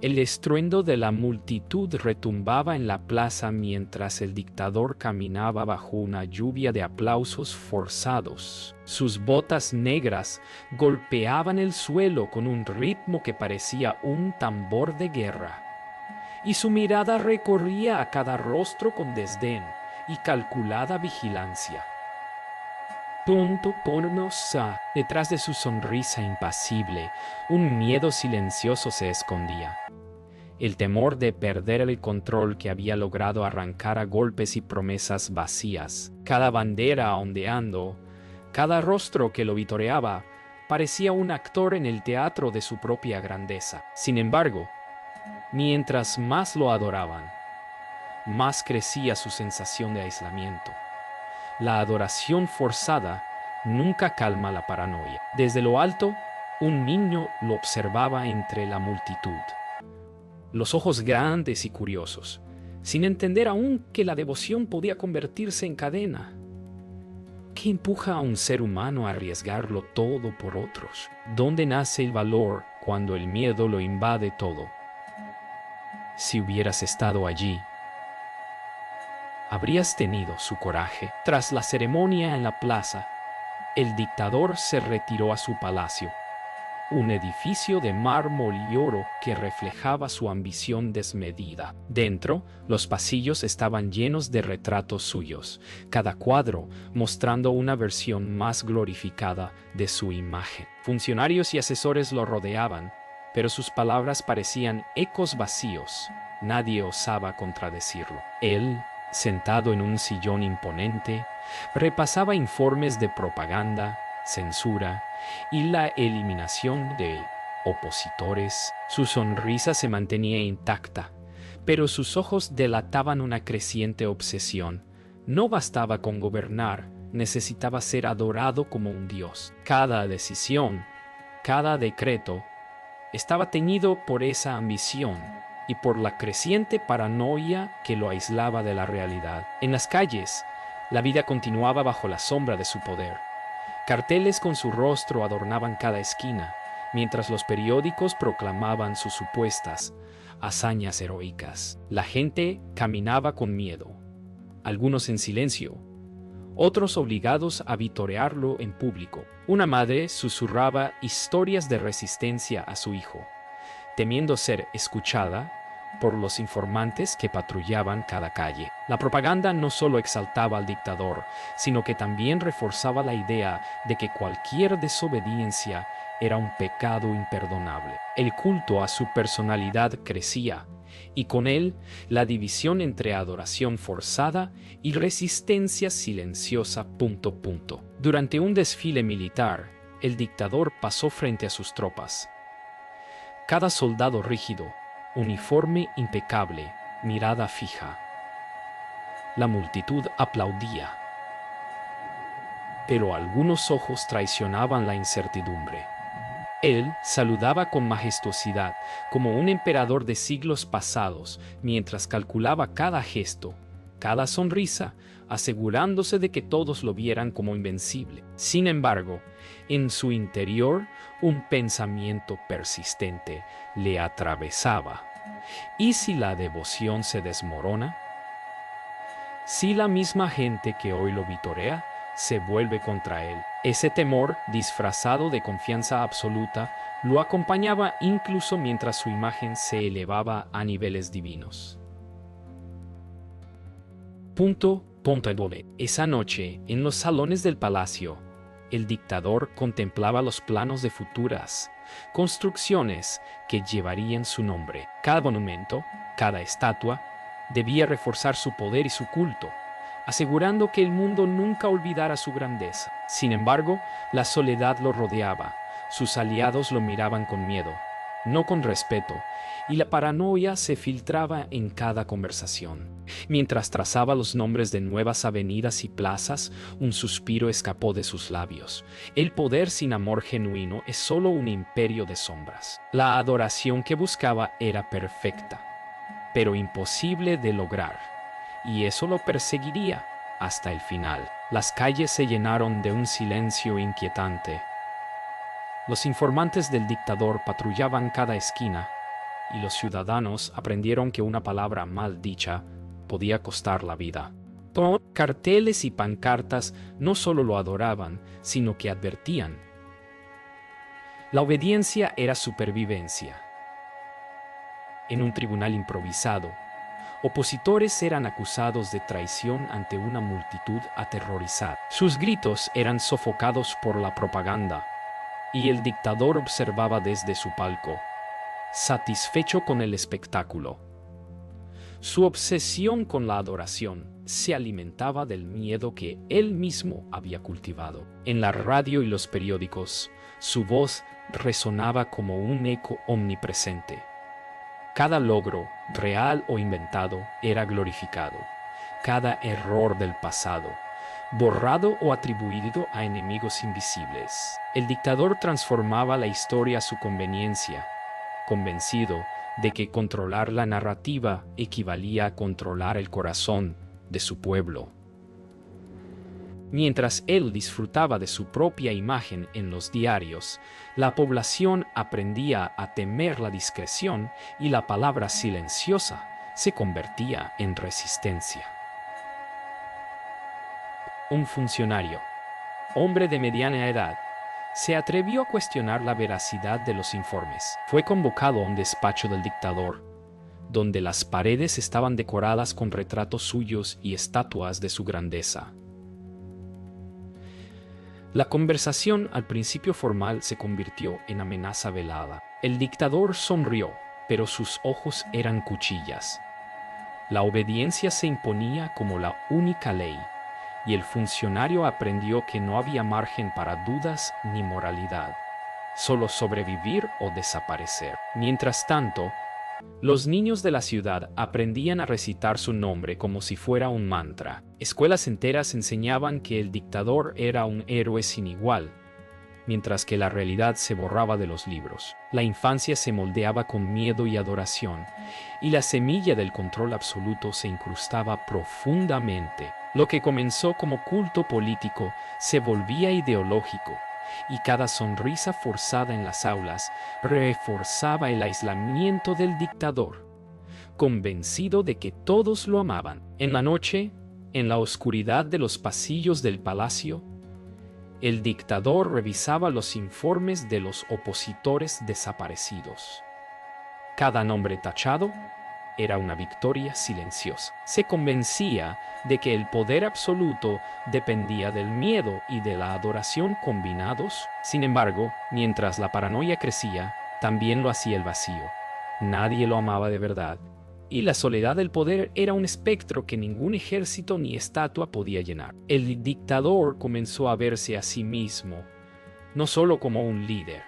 El estruendo de la multitud retumbaba en la plaza mientras el dictador caminaba bajo una lluvia de aplausos forzados. Sus botas negras golpeaban el suelo con un ritmo que parecía un tambor de guerra, y su mirada recorría a cada rostro con desdén y calculada vigilancia. Detrás de su sonrisa impasible, un miedo silencioso se escondía. El temor de perder el control que había logrado arrancar a golpes y promesas vacías. Cada bandera ondeando, cada rostro que lo vitoreaba, parecía un actor en el teatro de su propia grandeza. Sin embargo, mientras más lo adoraban, más crecía su sensación de aislamiento. La adoración forzada nunca calma la paranoia. Desde lo alto, un niño lo observaba entre la multitud. Los ojos grandes y curiosos, sin entender aún que la devoción podía convertirse en cadena. ¿Qué empuja a un ser humano a arriesgarlo todo por otros? ¿Dónde nace el valor cuando el miedo lo invade todo? Si hubieras estado allí, habrías tenido su coraje. Tras la ceremonia en la plaza, el dictador se retiró a su palacio, un edificio de mármol y oro que reflejaba su ambición desmedida. Dentro, los pasillos estaban llenos de retratos suyos, cada cuadro mostrando una versión más glorificada de su imagen. Funcionarios y asesores lo rodeaban, pero sus palabras parecían ecos vacíos. Nadie osaba contradecirlo. Él, sentado en un sillón imponente, repasaba informes de propaganda, censura y la eliminación de opositores. Su sonrisa se mantenía intacta, pero sus ojos delataban una creciente obsesión. No bastaba con gobernar, necesitaba ser adorado como un dios. Cada decisión, cada decreto, estaba teñido por esa ambición y por la creciente paranoia que lo aislaba de la realidad. En las calles, la vida continuaba bajo la sombra de su poder. Carteles con su rostro adornaban cada esquina, mientras los periódicos proclamaban sus supuestas hazañas heroicas. La gente caminaba con miedo, algunos en silencio, otros obligados a vitorearlo en público. Una madre susurraba historias de resistencia a su hijo, temiendo ser escuchada por los informantes que patrullaban cada calle. La propaganda no solo exaltaba al dictador, sino que también reforzaba la idea de que cualquier desobediencia era un pecado imperdonable. El culto a su personalidad crecía, y con él la división entre adoración forzada y resistencia silenciosa. Durante un desfile militar, el dictador pasó frente a sus tropas. Cada soldado rígido, uniforme impecable, mirada fija. La multitud aplaudía, pero algunos ojos traicionaban la incertidumbre. Él saludaba con majestuosidad, como un emperador de siglos pasados, mientras calculaba cada gesto, cada sonrisa, asegurándose de que todos lo vieran como invencible. Sin embargo, en su interior, un pensamiento persistente le atravesaba. ¿Y si la devoción se desmorona? ¿Si la misma gente que hoy lo vitorea se vuelve contra él? Ese temor, disfrazado de confianza absoluta, lo acompañaba incluso mientras su imagen se elevaba a niveles divinos. Esa noche, en los salones del palacio, el dictador contemplaba los planos de futuras construcciones que llevarían su nombre. Cada monumento, cada estatua, debía reforzar su poder y su culto, asegurando que el mundo nunca olvidara su grandeza. Sin embargo, la soledad lo rodeaba, sus aliados lo miraban con miedo, no con respeto, y la paranoia se filtraba en cada conversación. Mientras trazaba los nombres de nuevas avenidas y plazas, un suspiro escapó de sus labios. El poder sin amor genuino es solo un imperio de sombras. La adoración que buscaba era perfecta, pero imposible de lograr, y eso lo perseguiría hasta el final. Las calles se llenaron de un silencio inquietante. Los informantes del dictador patrullaban cada esquina, y los ciudadanos aprendieron que una palabra mal dicha podía costar la vida. Con carteles y pancartas no solo lo adoraban, sino que advertían. La obediencia era supervivencia. En un tribunal improvisado, opositores eran acusados de traición ante una multitud aterrorizada. Sus gritos eran sofocados por la propaganda, y el dictador observaba desde su palco, satisfecho con el espectáculo. Su obsesión con la adoración se alimentaba del miedo que él mismo había cultivado. En la radio y los periódicos, su voz resonaba como un eco omnipresente. Cada logro, real o inventado, era glorificado. Cada error del pasado, borrado o atribuido a enemigos invisibles. El dictador transformaba la historia a su conveniencia, convencido de que controlar la narrativa equivalía a controlar el corazón de su pueblo. Mientras él disfrutaba de su propia imagen en los diarios, la población aprendía a temer la discreción y la palabra silenciosa se convertía en resistencia. Un funcionario, hombre de mediana edad, se atrevió a cuestionar la veracidad de los informes. Fue convocado a un despacho del dictador, donde las paredes estaban decoradas con retratos suyos y estatuas de su grandeza. La conversación, al principio formal, se convirtió en amenaza velada. El dictador sonrió, pero sus ojos eran cuchillas. La obediencia se imponía como la única ley, y el funcionario aprendió que no había margen para dudas ni moralidad, solo sobrevivir o desaparecer. Mientras tanto, los niños de la ciudad aprendían a recitar su nombre como si fuera un mantra. Escuelas enteras enseñaban que el dictador era un héroe sin igual, mientras que la realidad se borraba de los libros. La infancia se moldeaba con miedo y adoración, y la semilla del control absoluto se incrustaba profundamente. Lo que comenzó como culto político se volvía ideológico, y cada sonrisa forzada en las aulas reforzaba el aislamiento del dictador, convencido de que todos lo amaban. En la noche, en la oscuridad de los pasillos del palacio, el dictador revisaba los informes de los opositores desaparecidos. Cada nombre tachado era una victoria silenciosa. Se convencía de que el poder absoluto dependía del miedo y de la adoración combinados. Sin embargo, mientras la paranoia crecía, también lo hacía el vacío. Nadie lo amaba de verdad, y la soledad del poder era un espectro que ningún ejército ni estatua podía llenar. El dictador comenzó a verse a sí mismo, no solo como un líder,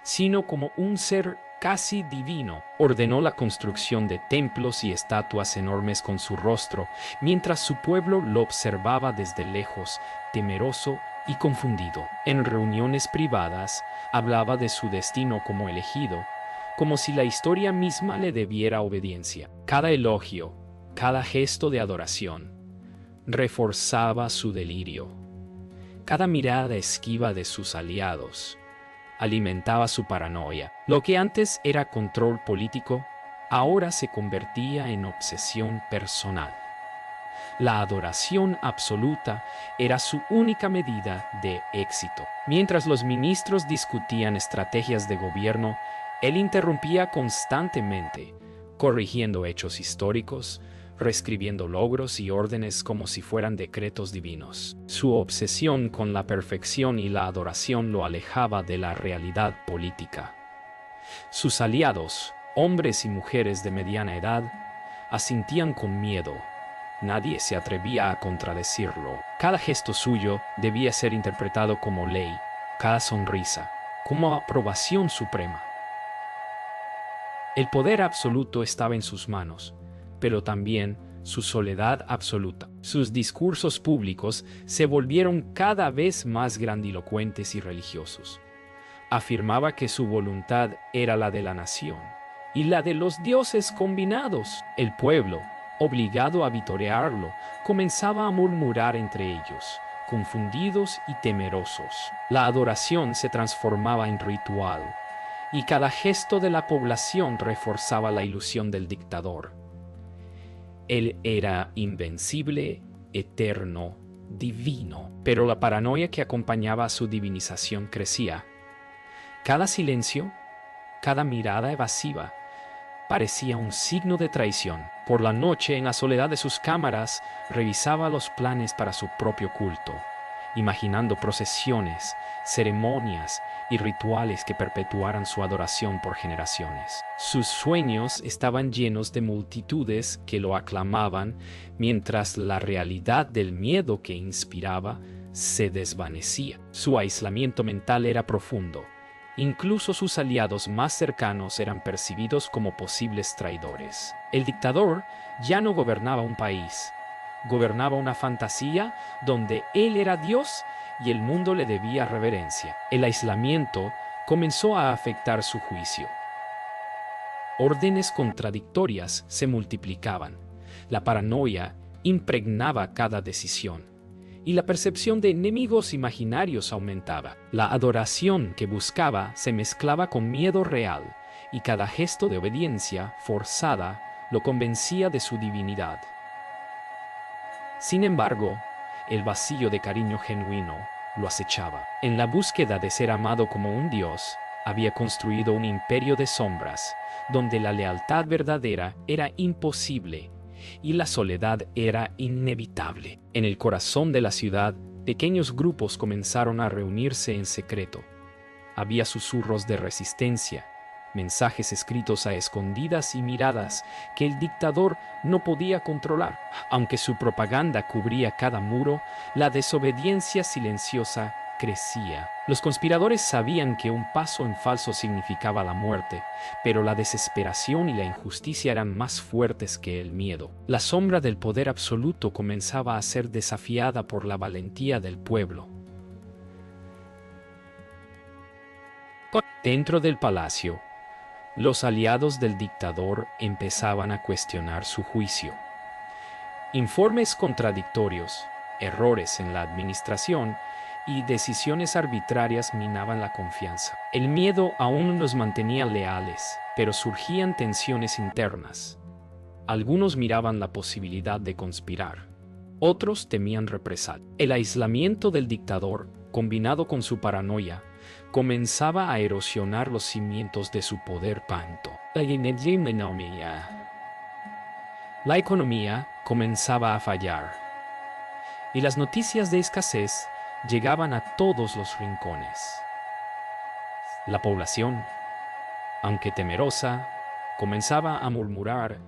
sino como un ser casi divino. Ordenó la construcción de templos y estatuas enormes con su rostro, mientras su pueblo lo observaba desde lejos, temeroso y confundido. En reuniones privadas, hablaba de su destino como elegido, como si la historia misma le debiera obediencia. Cada elogio, cada gesto de adoración, reforzaba su delirio. Cada mirada esquiva de sus aliados alimentaba su paranoia. Lo que antes era control político, ahora se convertía en obsesión personal. La adoración absoluta era su única medida de éxito. Mientras los ministros discutían estrategias de gobierno, él interrumpía constantemente, corrigiendo hechos históricos, reescribiendo logros y órdenes como si fueran decretos divinos. Su obsesión con la perfección y la adoración lo alejaba de la realidad política. Sus aliados, hombres y mujeres de mediana edad, asintían con miedo. Nadie se atrevía a contradecirlo. Cada gesto suyo debía ser interpretado como ley, cada sonrisa como aprobación suprema. El poder absoluto estaba en sus manos, pero también su soledad absoluta. Sus discursos públicos se volvieron cada vez más grandilocuentes y religiosos. Afirmaba que su voluntad era la de la nación y la de los dioses combinados. El pueblo, obligado a vitorearlo, comenzaba a murmurar entre ellos, confundidos y temerosos. La adoración se transformaba en ritual, y cada gesto de la población reforzaba la ilusión del dictador. Él era invencible, eterno, divino, pero la paranoia que acompañaba a su divinización crecía. Cada silencio, cada mirada evasiva, parecía un signo de traición. Por la noche, en la soledad de sus cámaras, revisaba los planes para su propio culto, imaginando procesiones, ceremonias y rituales que perpetuaran su adoración por generaciones. Sus sueños estaban llenos de multitudes que lo aclamaban, mientras la realidad del miedo que inspiraba se desvanecía. Su aislamiento mental era profundo. Incluso sus aliados más cercanos eran percibidos como posibles traidores. El dictador ya no gobernaba un país, gobernaba una fantasía donde él era Dios y el mundo le debía reverencia. El aislamiento comenzó a afectar su juicio. Órdenes contradictorias se multiplicaban. La paranoia impregnaba cada decisión, y la percepción de enemigos imaginarios aumentaba. La adoración que buscaba se mezclaba con miedo real, y cada gesto de obediencia forzada lo convencía de su divinidad. Sin embargo, el vacío de cariño genuino lo acechaba. En la búsqueda de ser amado como un dios, había construido un imperio de sombras, donde la lealtad verdadera era imposible y la soledad era inevitable. En el corazón de la ciudad, pequeños grupos comenzaron a reunirse en secreto. Había susurros de resistencia, mensajes escritos a escondidas y miradas que el dictador no podía controlar. Aunque su propaganda cubría cada muro, la desobediencia silenciosa crecía. Los conspiradores sabían que un paso en falso significaba la muerte, pero la desesperación y la injusticia eran más fuertes que el miedo. La sombra del poder absoluto comenzaba a ser desafiada por la valentía del pueblo. Dentro del palacio, los aliados del dictador empezaban a cuestionar su juicio. Informes contradictorios, errores en la administración y decisiones arbitrarias minaban la confianza. El miedo aún los mantenía leales, pero surgían tensiones internas. Algunos miraban la posibilidad de conspirar. Otros temían represalias. El aislamiento del dictador, combinado con su paranoia, comenzaba a erosionar los cimientos de su poder panto. La economía comenzaba a fallar, y las noticias de escasez llegaban a todos los rincones. La población, aunque temerosa, comenzaba a murmurar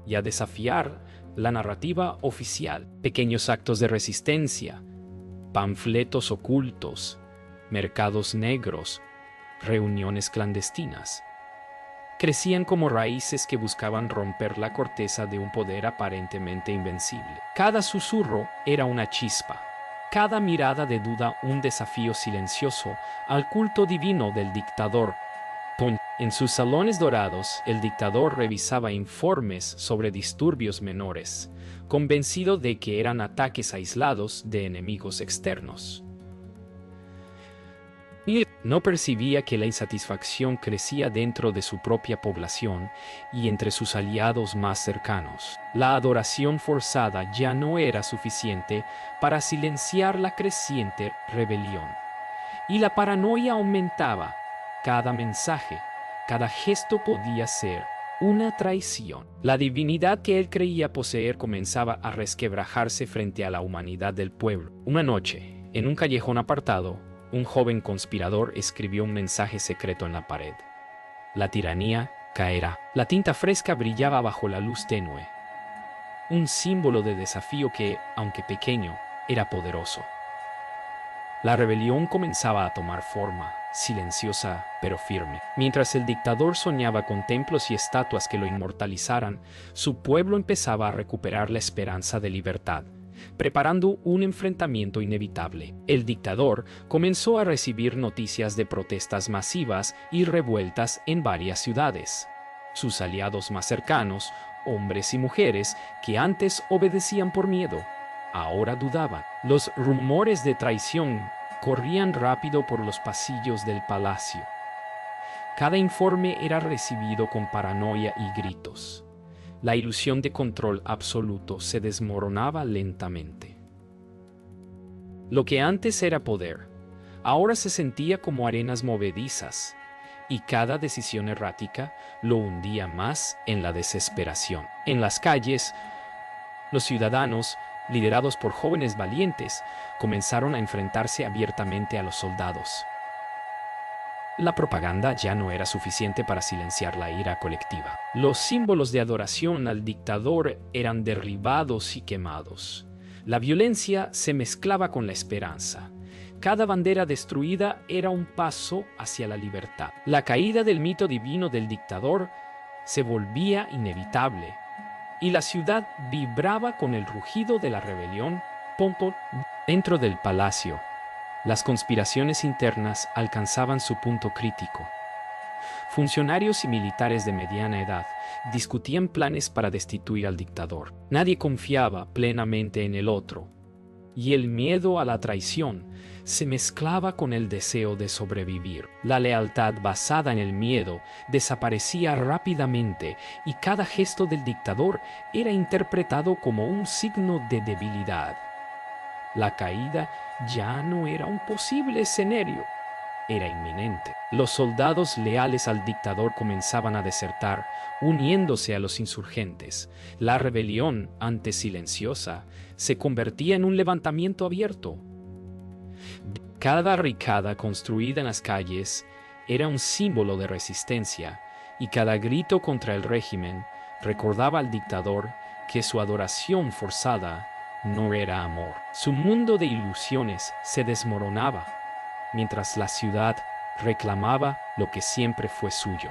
y a desafiar la narrativa oficial. Pequeños actos de resistencia, panfletos ocultos, mercados negros, reuniones clandestinas, crecían como raíces que buscaban romper la corteza de un poder aparentemente invencible. Cada susurro era una chispa, cada mirada de duda un desafío silencioso al culto divino del dictador. En sus salones dorados, el dictador revisaba informes sobre disturbios menores, convencido de que eran ataques aislados de enemigos externos. Y no percibía que la insatisfacción crecía dentro de su propia población y entre sus aliados más cercanos. La adoración forzada ya no era suficiente para silenciar la creciente rebelión, y la paranoia aumentaba. Cada mensaje, cada gesto podía ser una traición. La divinidad que él creía poseer comenzaba a resquebrajarse frente a la humanidad del pueblo. Una noche, en un callejón apartado, un joven conspirador escribió un mensaje secreto en la pared. La tiranía caerá. La tinta fresca brillaba bajo la luz tenue. Un símbolo de desafío que, aunque pequeño, era poderoso. La rebelión comenzaba a tomar forma, silenciosa pero firme. Mientras el dictador soñaba con templos y estatuas que lo inmortalizaran, su pueblo empezaba a recuperar la esperanza de libertad, preparando un enfrentamiento inevitable. El dictador comenzó a recibir noticias de protestas masivas y revueltas en varias ciudades. Sus aliados más cercanos, hombres y mujeres que antes obedecían por miedo, ahora dudaban. Los rumores de traición corrían rápido por los pasillos del palacio. Cada informe era recibido con paranoia y gritos. La ilusión de control absoluto se desmoronaba lentamente. Lo que antes era poder, ahora se sentía como arenas movedizas, y cada decisión errática lo hundía más en la desesperación. En las calles, los ciudadanos, liderados por jóvenes valientes, comenzaron a enfrentarse abiertamente a los soldados. La propaganda ya no era suficiente para silenciar la ira colectiva. Los símbolos de adoración al dictador eran derribados y quemados. La violencia se mezclaba con la esperanza. Cada bandera destruida era un paso hacia la libertad. La caída del mito divino del dictador se volvía inevitable, y la ciudad vibraba con el rugido de la rebelión. Dentro del palacio, las conspiraciones internas alcanzaban su punto crítico. Funcionarios y militares de mediana edad discutían planes para destituir al dictador. Nadie confiaba plenamente en el otro, y el miedo a la traición se mezclaba con el deseo de sobrevivir. La lealtad basada en el miedo desaparecía rápidamente, y cada gesto del dictador era interpretado como un signo de debilidad. La caída ya no era un posible escenario, era inminente. Los soldados leales al dictador comenzaban a desertar, uniéndose a los insurgentes. La rebelión, antes silenciosa, se convertía en un levantamiento abierto. Cada barricada construida en las calles era un símbolo de resistencia, y cada grito contra el régimen recordaba al dictador que su adoración forzada no era amor. Su mundo de ilusiones se desmoronaba, mientras la ciudad reclamaba lo que siempre fue suyo: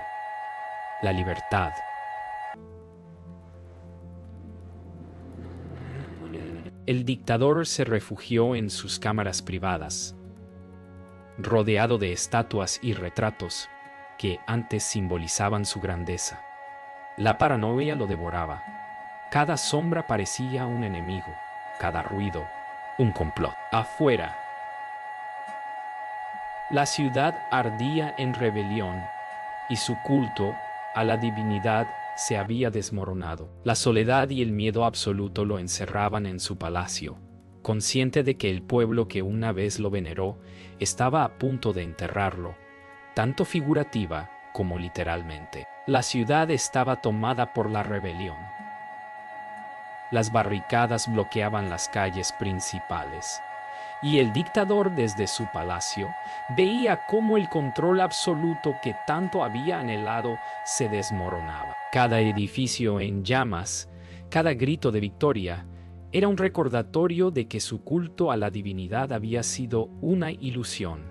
la libertad. El dictador se refugió en sus cámaras privadas, rodeado de estatuas y retratos que antes simbolizaban su grandeza. La paranoia lo devoraba. Cada sombra parecía un enemigo, cada ruido un complot. Afuera, la ciudad ardía en rebelión, y su culto a la divinidad se había desmoronado. La soledad y el miedo absoluto lo encerraban en su palacio, consciente de que el pueblo que una vez lo veneró estaba a punto de enterrarlo, tanto figurativa como literalmente. La ciudad estaba tomada por la rebelión. Las barricadas bloqueaban las calles principales, y el dictador desde su palacio veía cómo el control absoluto que tanto había anhelado se desmoronaba. Cada edificio en llamas, cada grito de victoria, era un recordatorio de que su culto a la divinidad había sido una ilusión.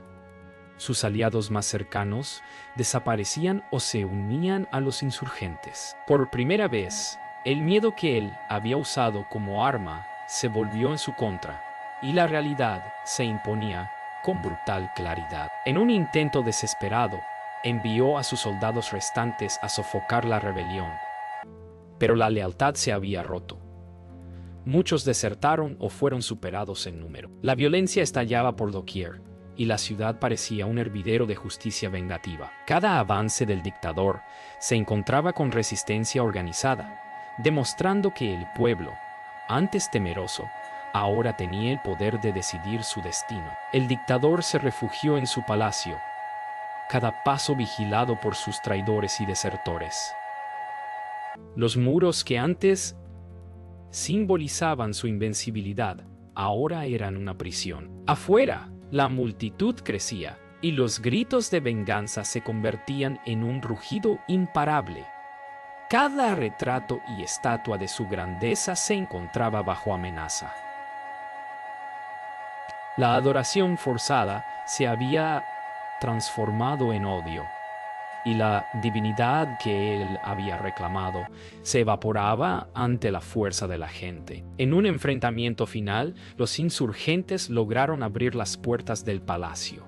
Sus aliados más cercanos desaparecían o se unían a los insurgentes. Por primera vez, el miedo que él había usado como arma se volvió en su contra, y la realidad se imponía con brutal claridad. En un intento desesperado, envió a sus soldados restantes a sofocar la rebelión. Pero la lealtad se había roto. Muchos desertaron o fueron superados en número. La violencia estallaba por doquier, y la ciudad parecía un hervidero de justicia vengativa. Cada avance del dictador se encontraba con resistencia organizada, demostrando que el pueblo, antes temeroso, ahora tenía el poder de decidir su destino. El dictador se refugió en su palacio, cada paso vigilado por sus traidores y desertores. Los muros que antes simbolizaban su invencibilidad, ahora eran una prisión. Afuera, la multitud crecía, y los gritos de venganza se convertían en un rugido imparable. Cada retrato y estatua de su grandeza se encontraba bajo amenaza. La adoración forzada se había transformado en odio, y la divinidad que él había reclamado se evaporaba ante la fuerza de la gente. En un enfrentamiento final, los insurgentes lograron abrir las puertas del palacio.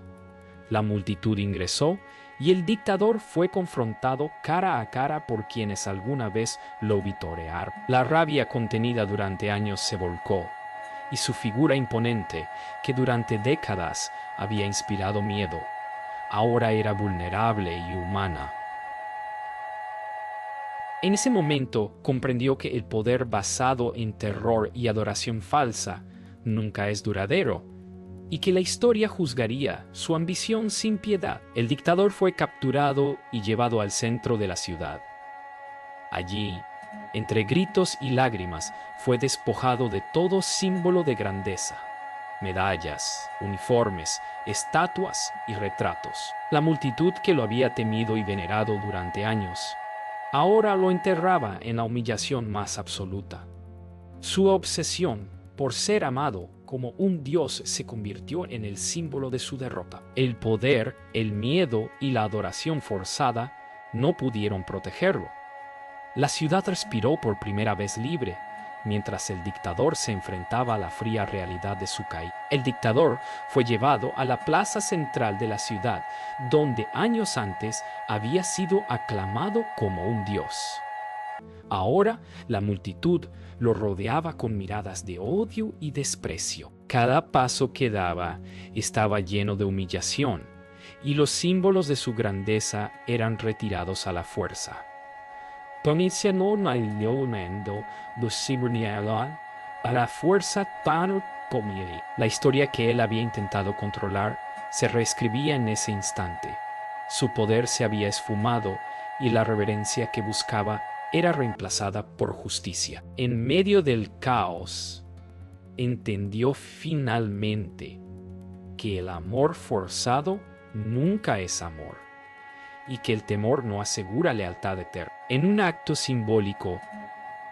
La multitud ingresó, y el dictador fue confrontado cara a cara por quienes alguna vez lo vitorearon. La rabia contenida durante años se volcó, y su figura imponente, que durante décadas había inspirado miedo, ahora era vulnerable y humana. En ese momento comprendió que el poder basado en terror y adoración falsa nunca es duradero, y que la historia juzgaría su ambición sin piedad. El dictador fue capturado y llevado al centro de la ciudad. Allí, entre gritos y lágrimas, fue despojado de todo símbolo de grandeza: medallas, uniformes, estatuas y retratos. La multitud que lo había temido y venerado durante años, ahora lo enterraba en la humillación más absoluta. Su obsesión por ser amado como un dios se convirtió en el símbolo de su derrota. El poder, el miedo y la adoración forzada no pudieron protegerlo. La ciudad respiró por primera vez libre, mientras el dictador se enfrentaba a la fría realidad de su caída. El dictador fue llevado a la plaza central de la ciudad, donde años antes había sido aclamado como un dios. Ahora la multitud lo rodeaba con miradas de odio y desprecio. Cada paso que daba estaba lleno de humillación, y los símbolos de su grandeza eran retirados a la fuerza. A la fuerza tan comida. La historia que él había intentado controlar se reescribía en ese instante. Su poder se había esfumado y la reverencia que buscaba era reemplazada por justicia. En medio del caos, entendió finalmente que el amor forzado nunca es amor, y que el temor no asegura lealtad eterna. En un acto simbólico,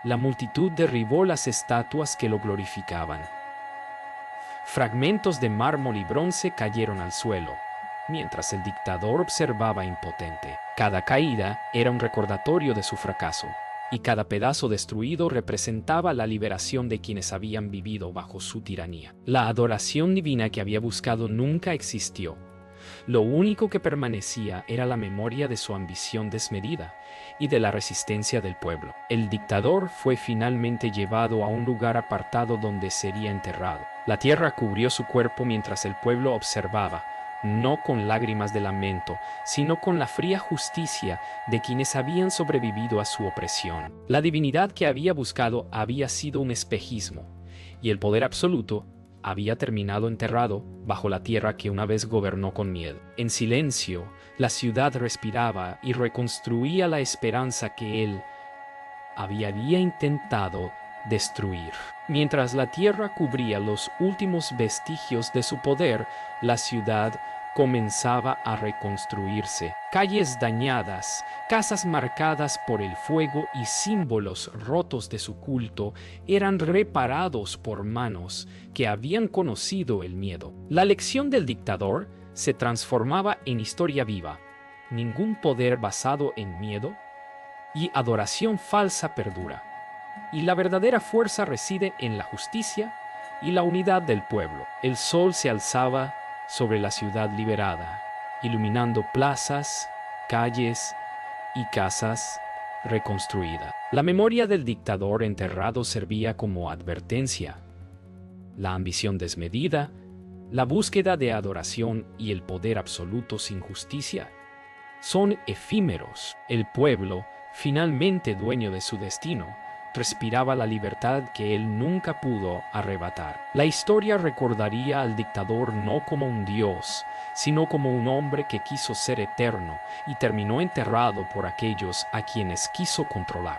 la multitud derribó las estatuas que lo glorificaban. Fragmentos de mármol y bronce cayeron al suelo, mientras el dictador observaba impotente. Cada caída era un recordatorio de su fracaso, y cada pedazo destruido representaba la liberación de quienes habían vivido bajo su tiranía. La adoración divina que había buscado nunca existió. Lo único que permanecía era la memoria de su ambición desmedida y de la resistencia del pueblo. El dictador fue finalmente llevado a un lugar apartado donde sería enterrado. La tierra cubrió su cuerpo mientras el pueblo observaba, no con lágrimas de lamento, sino con la fría justicia de quienes habían sobrevivido a su opresión. La divinidad que había buscado había sido un espejismo, y el poder absoluto había terminado enterrado bajo la tierra que una vez gobernó con miedo. En silencio, la ciudad respiraba y reconstruía la esperanza que él había intentado destruir. Mientras la tierra cubría los últimos vestigios de su poder, la ciudad comenzaba a reconstruirse. Calles dañadas, casas marcadas por el fuego y símbolos rotos de su culto eran reparados por manos que habían conocido el miedo. La lección del dictador se transformaba en historia viva. Ningún poder basado en miedo y adoración falsa perdura, y la verdadera fuerza reside en la justicia y la unidad del pueblo. El sol se alzaba sobre la ciudad liberada, iluminando plazas, calles y casas reconstruidas. La memoria del dictador enterrado servía como advertencia. La ambición desmedida, la búsqueda de adoración y el poder absoluto sin justicia son efímeros. El pueblo, finalmente dueño de su destino, respiraba la libertad que él nunca pudo arrebatar. La historia recordaría al dictador no como un dios, sino como un hombre que quiso ser eterno y terminó enterrado por aquellos a quienes quiso controlar.